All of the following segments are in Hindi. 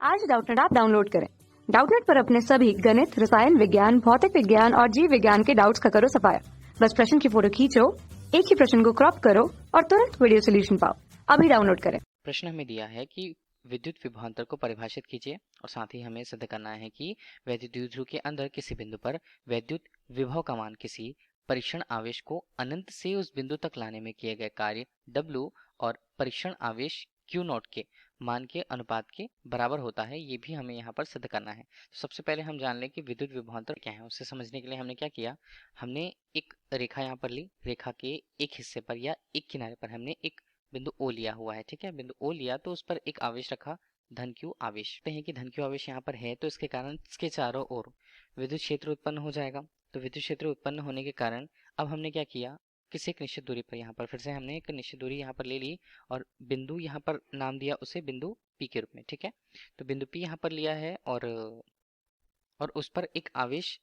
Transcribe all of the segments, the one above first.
आज डाउटनेट ऐप डाउनलोड करें। डाउटनेट पर अपने सभी गणित, रसायन विज्ञान, भौतिक विज्ञान और जीव विज्ञान के डाउट्स का करो सफाया। बस प्रश्न की फोटो खींचो, एक ही प्रश्न को क्रॉप करो और तुरंत वीडियो सोल्यूशन पाओ। अभी डाउनलोड करें। प्रश्न हमें दिया है कि विद्युत विभवांतर को परिभाषित कीजिए और साथ ही हमें सिद्ध करना है कि वैद्युत द्विध्रुव के अंदर किसी बिंदु पर वैद्युत विभव का मान किसी परीक्षण आवेश को अनंत से उस बिंदु तक लाने में किए गए कार्य W और परीक्षण आवेश Q नॉट के मान के अनुपात के बराबर होता है, ये भी हमें यहाँ पर सिद्ध करना है। तो सबसे पहले हम जान लें कि विद्युत विभवांतर क्या है। उसे समझने के लिए हमने क्या किया, हमने एक रेखा यहाँ पर ली। रेखा के एक हिस्से पर या एक किनारे पर हमने एक बिंदु O लिया हुआ है। ठीक है, बिंदु O लिया तो उस पर एक आवेश रखा, धन Q आवेश। कहते हैं कि धन Q आवेश यहाँ पर है तो इसके कारण इसके चारों ओर विद्युत क्षेत्र उत्पन्न हो जाएगा। तो विद्युत क्षेत्र उत्पन्न होने के कारण अब हमने क्या किया, किसी एक निश्चित दूरी पर यहाँ पर फिर से हमने एक निश्चित दूरी यहाँ पर ले ली और बिंदु यहाँ पर नाम दिया उसे बिंदु P के रूप में। ठीक है, तो बिंदु P यहाँ पर लिया है और उस पर एक आवेश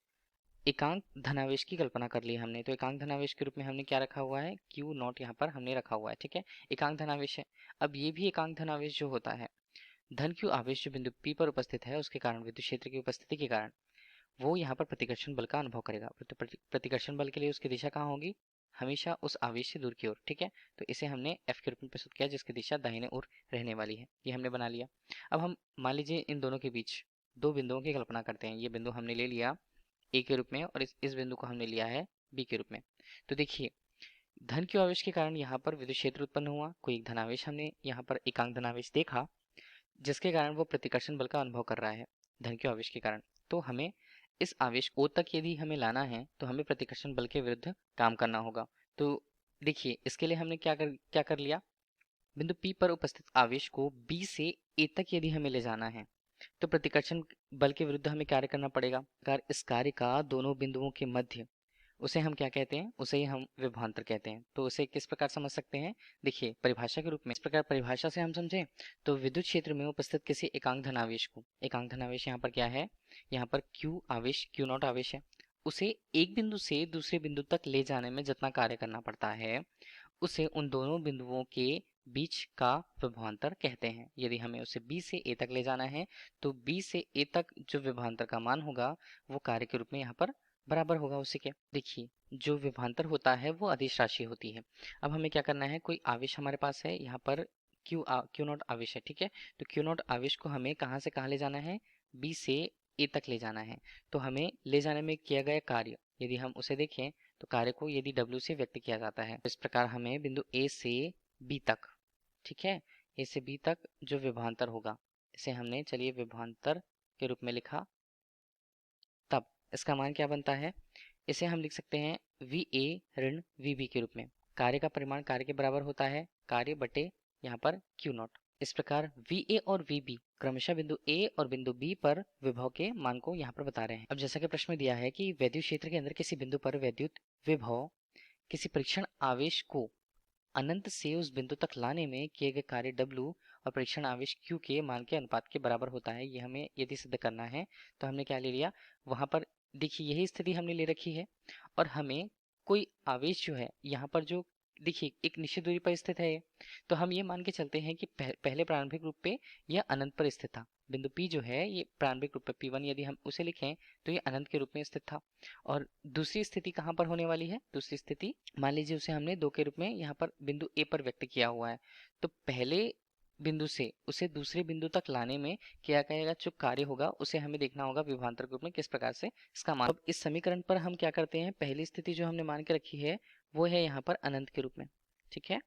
एकांक धनावेश की कल्पना कर ली हमने। तो एकांक धनावेश के रूप में हमने क्या रखा हुआ है, Q नॉट यहाँ पर हमने रखा हुआ है। ठीक है, एकांक धनावेश है। अब ये भी एकांक धनावेश जो होता है, धन Q आवेश जो बिंदु P पर उपस्थित है उसके कारण, विद्युत क्षेत्र की उपस्थिति के कारण वो यहाँ पर प्रतिकर्षण बल का अनुभव करेगा। प्रतिकर्षण बल के लिए उसकी दिशा कहाँ होगी, हमेशा उस आवेश से दूर की ओर। ठीक है, तो इसे हमने F के रूप में प्रस्तुत किया जिसकी दिशा दाहिने ओर रहने वाली है। ये हमने बना लिया। अब हम मान लीजिए इन दोनों के बीच दो बिंदुओं की कल्पना करते हैं। ये बिंदु हमने ले लिया ए के रूप में और इस बिंदु को हमने लिया है बी के रूप में। तो देखिए, धन Q आवेश के कारण यहाँ पर विद्युत क्षेत्र उत्पन्न हुआ। कोई एक धनावेश हमने यहाँ पर एकांक धनावेश देखा जिसके कारण वो प्रतिकर्षण बल का अनुभव कर रहा है धन Q आवेश के कारण। तो हमें इस आवेश O तक यदि हमें लाना है तो हमें प्रतिकर्षण बल के विरुद्ध काम करना होगा। तो देखिए, इसके लिए हमने क्या कर लिया, बिंदु P पर उपस्थित आवेश को B से A तक यदि हमें ले जाना है तो प्रतिकर्षण बल के विरुद्ध हमें कार्य करना पड़ेगा। इस कार्य का दोनों बिंदुओं के मध्य, उसे हम क्या कहते हैं, उसे ही हम विभवांतर कहते हैं। तो उसे किस प्रकार समझ सकते हैं, देखिए परिभाषा के रूप में। इस प्रकार परिभाषा से हम समझें तो विद्युत क्षेत्र में उपस्थित किसी एकांक धनावेश को, एकांक धनावेश यहाँ पर क्या है, यहाँ पर Q आवेश Q नॉट आवेश है, उसे एक बिंदु से दूसरे बिंदु तक ले जाने में जितना कार्य करना पड़ता है उसे उन दोनों बिंदुओं के बीच का विभवांतर कहते हैं। यदि हमें उसे B से A तक ले जाना है तो B से A तक जो विभवांतर का मान होगा वो कार्य के रूप में यहाँ पर बराबर होगा उसी के। देखिए, जो विभवांतर होता है वो अदिश राशि होती है। अब हमें क्या करना है, कोई आवेश हमारे पास है यहाँ पर Q नॉट आवेश है। ठीक है, तो Q नॉट आवेश को हमें कहाँ से कहाँ ले जाना है, B से A तक ले जाना है। तो हमें ले जाने में किया गया कार्य यदि हम उसे देखें तो कार्य को यदि W से व्यक्त किया जाता है, इस प्रकार हमें बिंदु A से B तक, ठीक है, A से B तक जो विभवांतर होगा इसे हमने चलिए विभवांतर के रूप में लिखा। तब इसका मान क्या बनता है, इसे हम लिख सकते हैं VA ऋण VB के रूप में। कार्य का परिमाण कार्य के बराबर होता है कार्य बटे यहाँ पर Q नॉट। इस प्रकार VA और VB क्रमशः बिंदु A और बिंदु B पर विभव के मान को यहाँ पर बता रहे हैं। अब जैसा कि प्रश्न में दिया है कि वैद्युत क्षेत्र के अंदर किसी बिंदु पर वैद्युत विभव किसी परीक्षण आवेश को अनंत से उस बिंदु तक लाने में किए गए कार्य W और परीक्षण आवेश Q के मान के अनुपात के बराबर होता है। ये हमें यदि सिद्ध करना है तो हमने क्या ले लिया, वहां पर देखिए यही स्थिति हमने ले रखी है और हमें कोई आवेश जो है यहाँ पर जो देखिए एक निश्चित दूरी पर स्थित है तो हम ये मान के चलते हैं कि पहले प्रारंभिक रूप पे यह अनंत पर स्थित था। बिंदु P जो है ये प्रारंभिक रूप पे P1 यदि हम उसे लिखें तो ये अनंत के रूप में स्थित था। और दूसरी स्थिति कहाँ पर होने वाली है, दूसरी स्थिति मान लीजिए उसे हमने 2 के रूप में यहाँ पर बिंदु A पर व्यक्त किया हुआ है। तो पहले बिंदु से उसे दूसरे बिंदु तक लाने में किया गया जो कार्य होगा उसे हमें देखना होगा विभवांतर के रूप में किस प्रकार से इसका मान। अब इस समीकरण पर हम क्या करते हैं, पहली स्थिति जो हमने मान के रखी है वो है यहाँ पर अनंत के रूप में। ठीक है,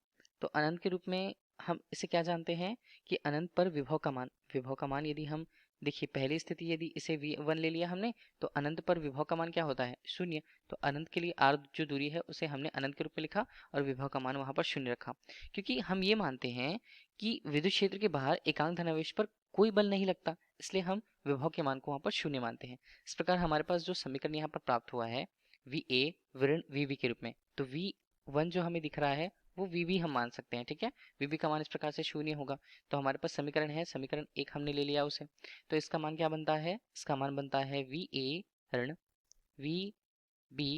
तो अनंत के रूप में हम इसे क्या जानते हैं कि अनंत पर विभव का मान यदि हम देखिए पहली स्थिति यदि इसे V1 ले लिया हमने तो अनंत पर विभव का मान क्या होता है, शून्य। तो अनंत के लिए r जो दूरी है उसे हमने अनंत के रूप में लिखा और विभव का मान वहां पर शून्य रखा, क्योंकि हम ये मानते हैं कि विद्युत क्षेत्र के बाहर एकांक धनावेश पर कोई बल नहीं लगता, इसलिए हम विभव के मान को वहां पर शून्य मानते हैं। इस प्रकार हमारे पास जो समीकरण यहाँ पर प्राप्त हुआ है VA ऋण VB के रूप में, तो V1 जो हमें दिख रहा है वो VB हम मान सकते हैं। ठीक है, VB का मान इस प्रकार से शून्य होगा। तो हमारे पास समीकरण है, समीकरण 1 हमने ले लिया उसे, तो इसका मान क्या बनता है, इसका मान बनता है VA ऋण VB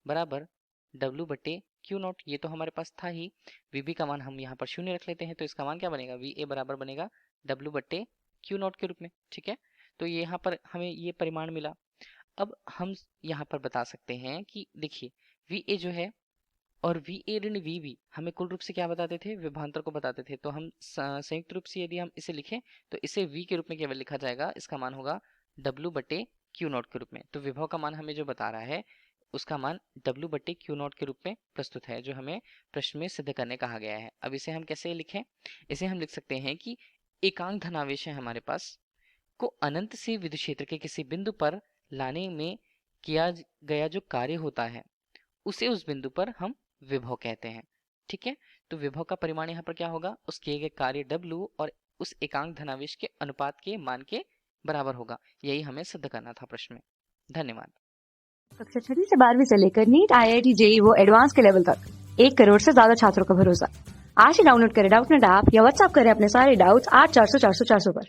बराबर W बटे Q नॉट। ये तो हमारे पास था ही, VB का मान हम यहाँ पर शून्य रख लेते हैं तो इसका मान क्या बनेगा, VA बराबर बनेगा W बटे क्यू नॉट के रूप में। ठीक है, तो ये यहाँ पर हमें ये परिमाण मिला। अब हम यहाँ पर बता सकते हैं कि देखिए वी ए जो है और वी ए ऋण वी बी हमें कुल रूप से क्या बताते थे, विभवांतर को बताते थे। तो हम संयुक्त रूप से यदि हम इसे लिखें तो इसे वी के रूप में केवल लिखा जाएगा, इसका मान होगा डब्ल्यू बटे क्यू नॉट के रूप में। तो विभव का मान हमें जो बता रहा है उसका मान डब्ल्यू बटे क्यू नॉट के रूप में प्रस्तुत है, जो हमें प्रश्न में सिद्ध करने कहा गया है। अब इसे हम कैसे लिखें, इसे हम लिख सकते हैं कि एकांक धनावेश है हमारे पास को अनंत से विद्युत क्षेत्र के किसी बिंदु पर लाने में किया गया जो कार्य होता है उसे उस बिंदु पर हम विभव कहते हैं। ठीक है, तो विभव का परिमाण यहाँ पर क्या होगा, उस किए गए कार्य W और उस एकांक धनावेश के अनुपात के मान के बराबर होगा। यही हमें सिद्ध करना था प्रश्न में। धन्यवाद। कक्षा 6वीं से 12वीं से लेकर नीट, IIT, JEE वो एडवांस के लेवल तक 1 करोड़ से ज्यादा छात्रों का भरोसा। आज ही डाउनलोड करें डाउटनेट ऐप या व्हाट्सएप करें अपने सारे डाउट्स 8400 400 400 पर।